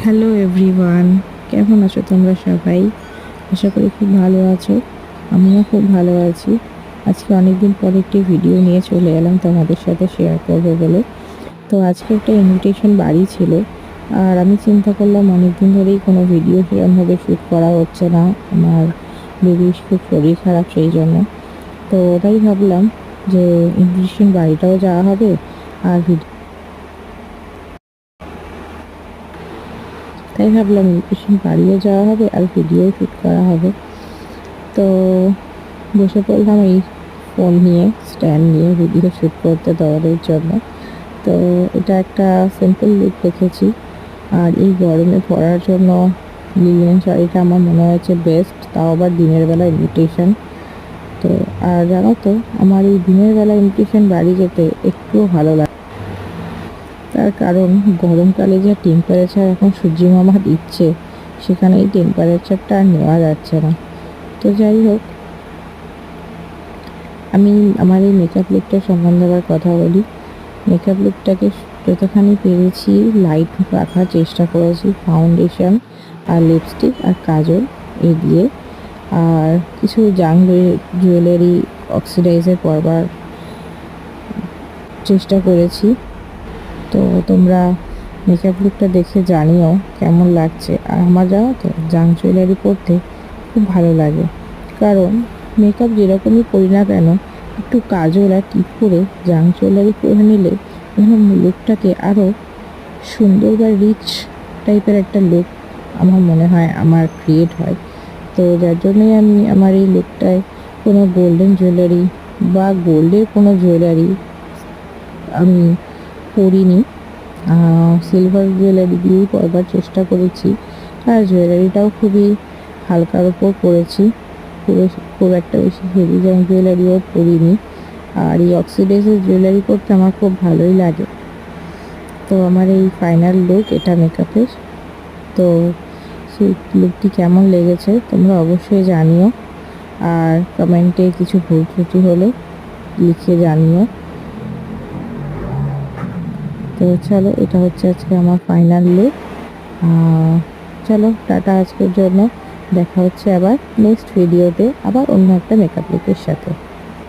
Hello everyone, কেমন আছো তোমরা সবাই? আশা করি খুব ভালো আছো। আমিও খুব ভালো আছি। আজকে অনেকদিন পরে একটি ভিডিও নিয়ে চলে এলাম তোমাদের সাথে শেয়ার করবো বলে। তো আজকে একটা ইনভিটেশন বাড়ি ছিল, আর আমি চিন্তা করলাম অনেকদিন ধরেই কোনো ভিডিও সেরকমভাবে শ্যুট করা হচ্ছে না। আমার বেবির খুব শরীর খারাপ, সেই জন্য। তো ওটাই ভাবলাম যে ইনভিটেশন বাড়িটাও যাওয়া হবে, আর তাই ভাবলাম ইনভিটেশন বাড়িও যাওয়া হবে আর ভিডিও শ্যুট করা হবে। তো বসে পড়লাম এই ফোন নিয়ে, স্ট্যান্ড নিয়ে ভিডিও শ্যুট করতে দৌড়ের জন্য। তো এটা একটা সিম্পল লুক রেখেছি, আর এই গরমে পরার জন্য লিনেন শাড়িটা আমার মনে হয়েছে বেস্ট, তাও আবার দিনের বেলা ইনভিটেশন। তো আর জানো তো, আমার এই দিনের বেলা ইনভিটেশন বাড়ি যেতে একটুও ভালো লাগে, তার কারণ গরমকালে যে টেম্পারেচার এখন সূর্যমামা দিচ্ছে, সেখানে এই টেম্পারেচারটা আর নেওয়া যাচ্ছে না। তো যাই হোক, আমি আমার এই মেকআপ লুকটা সম্বন্ধে আবার কথা বলি। মেকআপ লুকটাকে যতখানি পেরেছি লাইট রাখার চেষ্টা করেছি, ফাউন্ডেশন আর লিপস্টিক আর কাজল এই দিয়ে, আর কিছু জাং জুয়েলারি অক্সিডাইজার পরবার চেষ্টা করেছি। তো তোমরা মেকআপ লুকটা দেখে জানিও কেমন লাগছে। আর আমার জানো তো, জাং জুয়েলারি পরতে খুব ভালো লাগে, কারণ মেকআপ যেরকমই করি না কেন, একটু কাজল আর টিপ করে জাং জুয়েলারি পরে নিলে যেন লুকটাকে আরও সুন্দর বা রিচ টাইপের একটা লুক আমার মনে হয় আমার ক্রিয়েট হয়। তো যার জন্যই আমি আমার এই লুকটায় কোনো গোল্ডেন জুয়েলারি বা গোল্ডের কোনো জুয়েলারি আমি পরিনি, সিলভার জুয়েলারি দিয়েই পরবার চেষ্টা করেছি। আর জুয়েলারিটাও খুবই হালকার ওপর পরেছি, খুব একটা বেশি হেভি জুয়েলারিও পরিনি। আর এই অক্সিডাইজের জুয়েলারি পরতে আমার খুব ভালোই লাগে। তো আমার এই ফাইনাল লুক এটা মেকআপের। তো সেই লুকটি কেমন লেগেছে তোমরা অবশ্যই জানিও, আর কমেন্টে কিছু ভুল ত্রুটি হলে লিখে জানিও। তো চলো, এটা হচ্ছে আজকে আমার ফাইনাল লুক। চলো টাটা আজকের জন্য, দেখা হচ্ছে আবার নেক্সট ভিডিওতে, আবার অন্য একটা মেকআপ লুকের সাথে।